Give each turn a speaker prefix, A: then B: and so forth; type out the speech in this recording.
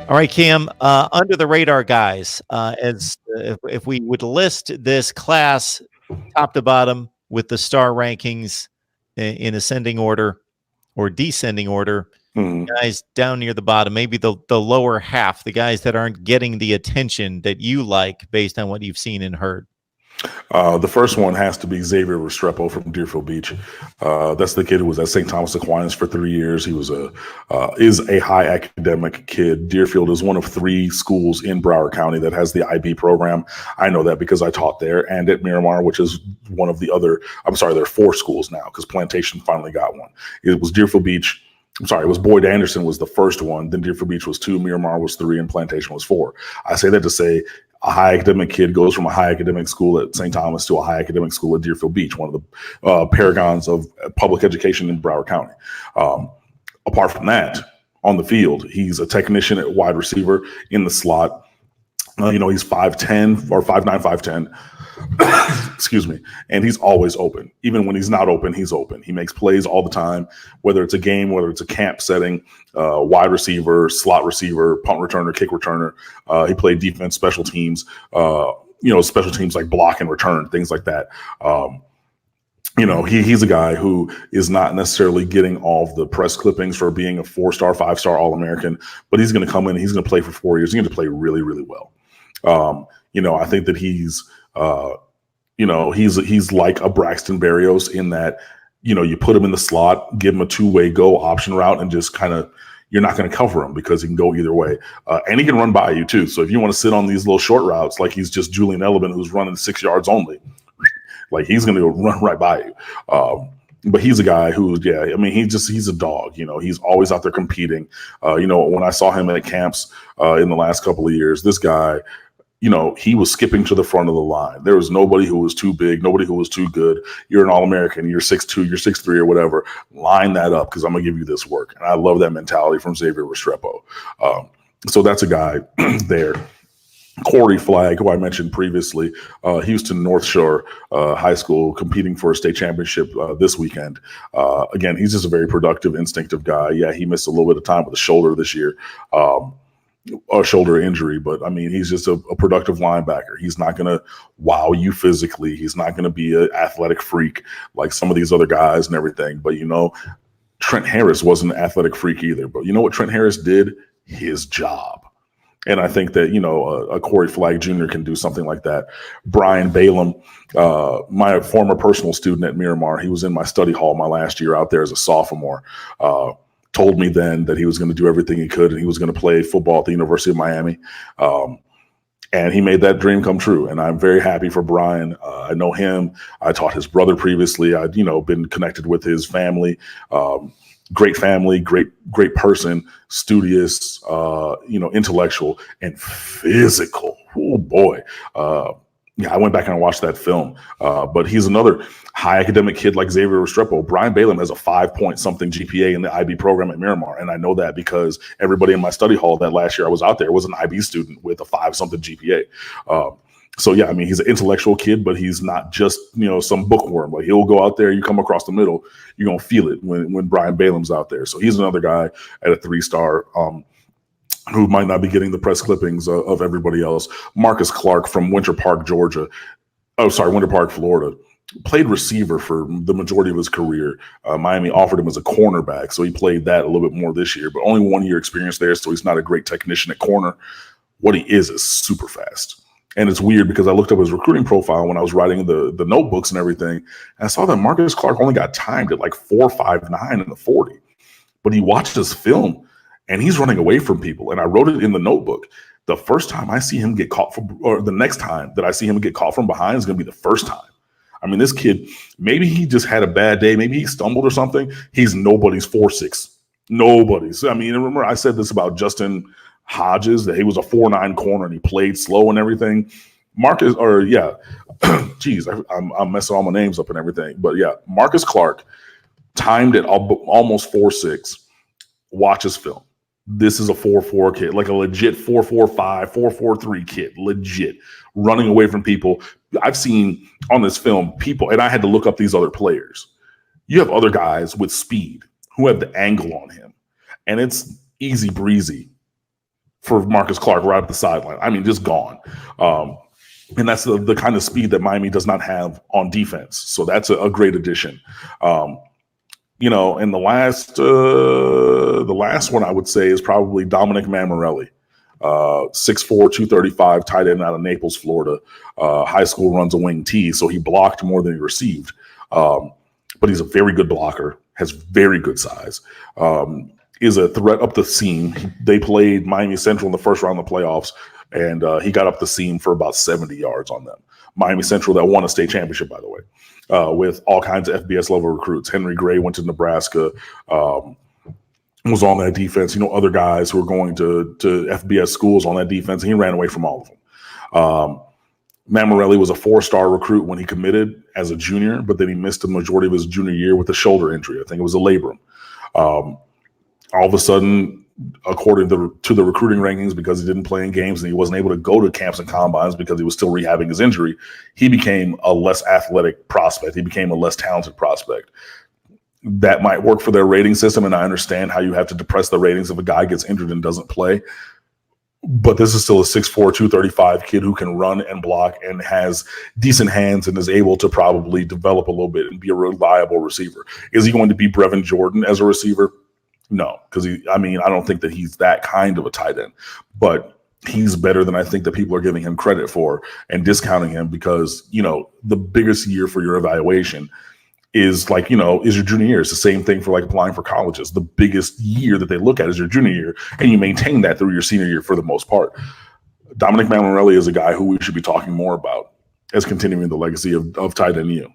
A: All right, Cam, under the radar guys, if we would list this class top to bottom with the star rankings in ascending order or descending order, guys down near the bottom, maybe the lower half, the guys that aren't getting the attention that you like based on what you've seen and heard.
B: The first one has to be Xavier Restrepo from Deerfield Beach. That's the kid who was at St. Thomas Aquinas for 3 years. He was is a high academic kid. Deerfield is one of 3 schools in Broward County that has the IB program. I know that because I taught there and at Miramar, which is one of the other. I'm sorry, there are 4 schools now because Plantation finally got one. It was Deerfield Beach. I'm sorry, it was Boyd Anderson was the first one. Then Deerfield Beach was 2, Miramar was 3, and Plantation was 4. I say that to say a high academic kid goes from a high academic school at St. Thomas to a high academic school at Deerfield Beach, one of the paragons of public education in Broward County. Apart from that, on the field, he's a technician at wide receiver in the slot. He's 5'10" or 5'9", 5'10". Excuse me. And he's always open. Even when he's not open, he's open. He makes plays all the time, whether it's a game, whether it's a camp setting, wide receiver, slot receiver, punt returner, kick returner. He played defense, special teams, special teams like block and return, things like that. He's a guy who is not necessarily getting all of the press clippings for being a 4-star, 5-star All-American, but he's going to come in and he's going to play for 4 years. He's going to play really, really well. I think that he's like a Braxton Berrios in that, you put him in the slot, give him a 2-way go option route, and just kind of, you're not going to cover him because he can go either way. And he can run by you too. So if you want to sit on these little short routes, like he's just Julian Edelman, who's running 6 yards only, like he's going to run right by you. But he's a guy who, he's a dog. He's always out there competing. When I saw him at camps in the last couple of years, this guy, he was skipping to the front of the line. There was nobody who was too big, nobody who was too good. You're an All-American, you're 6'2", you're 6'3", or whatever. Line that up because I'm going to give you this work. And I love that mentality from Xavier Restrepo. So that's a guy there. Corey Flagg, who I mentioned previously, Houston North Shore High School, competing for a state championship this weekend. Again, he's just a very productive, instinctive guy. Yeah, he missed a little bit of time with the shoulder this year. A shoulder injury, but he's just a productive linebacker. He's not going to wow you physically. He's not going to be an athletic freak like some of these other guys and everything. But, Trent Harris wasn't an athletic freak either. But you know what Trent Harris did? His job. And I think that, a Corey Flagg Jr. can do something like that. Brian Balaam, my former personal student at Miramar, he was in my study hall my last year out there as a sophomore. Told me then that he was going to do everything he could and he was going to play football at the University of Miami. And he made that dream come true. And I'm very happy for Brian. I know him. I taught his brother previously. I'd, been connected with his family. Great family, great person, studious, intellectual and physical. Oh boy. I went back and watched that film, but he's another high academic kid like Xavier Restrepo. Brian Balaam has a 5-point-something GPA in the IB program at Miramar, and I know that because everybody in my study hall that last year I was out there was an IB student with a 5-something GPA. He's an intellectual kid, but he's not just, some bookworm. Like he'll go out there, you come across the middle, you're going to feel it when Brian Balaam's out there. So he's another guy at a 3-star, who might not be getting the press clippings of everybody else. Marcus Clark from Winter Park, Florida. Played receiver for the majority of his career. Miami offered him as a cornerback, so he played that a little bit more this year, but only 1 year experience there, so he's not a great technician at corner. What he is super fast. And it's weird because I looked up his recruiting profile when I was writing the notebooks and everything, and I saw that Marcus Clark only got timed at like 4.59 in the 40. But he watched his film, and he's running away from people. And I wrote it in the notebook. The first time I see him get caught or the next time that I see him get caught from behind is going to be the first time. This kid, maybe he just had a bad day. Maybe he stumbled or something. He's nobody's 4.6. Nobody's. Remember I said this about Justin Hodges, that he was a 4.9 corner and he played slow and everything. I'm messing all my names up and everything. But yeah, Marcus Clark timed at almost 4.6. Watch his film. This is a 4.4 kid, like a legit 4.45, 4.43 kid, legit running away from people. I've seen on this film people, and I had to look up these other players. You have other guys with speed who have the angle on him, and it's easy breezy for Marcus Clark right at the sideline. I mean, just gone. And that's the kind of speed that Miami does not have on defense. So that's a great addition. You know, and the last one I would say is probably Dominic Mammarelli, 6'4", 235, tight end out of Naples, Florida. High school, runs a wing T, so he blocked more than he received. But he's a very good blocker, has very good size, is a threat up the seam. They played Miami Central in the first round of the playoffs, and he got up the seam for about 70 yards on them. Miami Central that won a state championship, by the way, with all kinds of FBS level recruits. Henry Gray went to Nebraska, was on that defense. You know, other guys who were going to FBS schools on that defense, and he ran away from all of them. Mammarelli was a 4-star recruit when he committed as a junior, but then he missed the majority of his junior year with a shoulder injury. I think it was a labrum. All of a sudden, according to the recruiting rankings, because he didn't play in games and he wasn't able to go to camps and combines because he was still rehabbing his injury, he became a less athletic prospect. He became a less talented prospect. That might work for their rating system, and I understand how you have to depress the ratings if a guy gets injured and doesn't play. But this is still a 6'4", 235 kid who can run and block and has decent hands and is able to probably develop a little bit and be a reliable receiver. Is he going to be Brevin Jordan as a receiver? No, because I don't think that he's that kind of a tight end. But he's better than I think that people are giving him credit for and discounting him because, you know, the biggest year for your evaluation is like, you know, is your junior year. It's the same thing for like applying for colleges. The biggest year that they look at is your junior year, and you maintain that through your senior year for the most part. Dominic Mammarelli is a guy who we should be talking more about as continuing the legacy of tight end U.